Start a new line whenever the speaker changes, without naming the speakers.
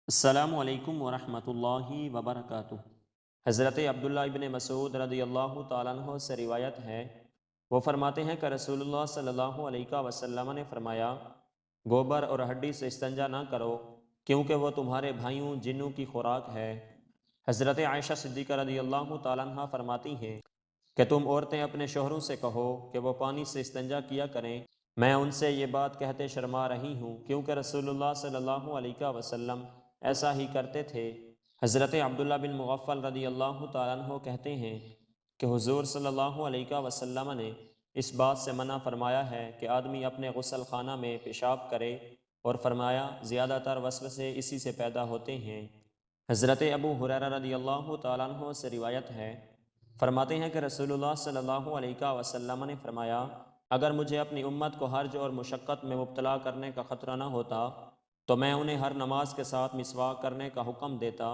السلام علیکم ورحمۃ اللہ وبرکاتہ۔ حضرت عبداللہ ابن مسعود رضی اللہ تعالیٰ عنہ سے روایت ہے، وہ فرماتے ہیں کہ رسول اللہ صلی اللہ علیہ وسلم نے فرمایا، گوبر اور ہڈی سے استنجا نہ کرو کیونکہ وہ تمہارے بھائیوں جنوں کی خوراک ہے۔ حضرت عائشہ صدیقہ رضی اللہ تعالیٰ عنہ فرماتی ہیں کہ تم عورتیں اپنے شوہروں سے کہو کہ وہ پانی سے استنجا کیا کریں، میں ان سے یہ بات کہتے شرما رہی ہوں کیونکہ رسول اللہ صلی اللہ علیہ وسلم ایسا ہی کرتے تھے۔ حضرت عبداللہ بن مغفل رضی اللہ تعالیٰ عنہ کہتے ہیں کہ حضور صلی اللہ علیہ وسلم نے اس بات سے منع فرمایا ہے کہ آدمی اپنے غسل خانہ میں پیشاب کرے، اور فرمایا زیادہ تر وسوسے اسی سے پیدا ہوتے ہیں۔ حضرت ابو ہریرہ رضی اللہ تعالیٰ عنہ سے روایت ہے، فرماتے ہیں کہ رسول اللہ صلی اللہ علیہ وسلم نے فرمایا، اگر مجھے اپنی امت کو حرج اور مشقت میں مبتلا کرنے کا خطرہ نہ ہوتا تو میں انہیں ہر نماز کے ساتھ مسواک کرنے کا حکم دیتا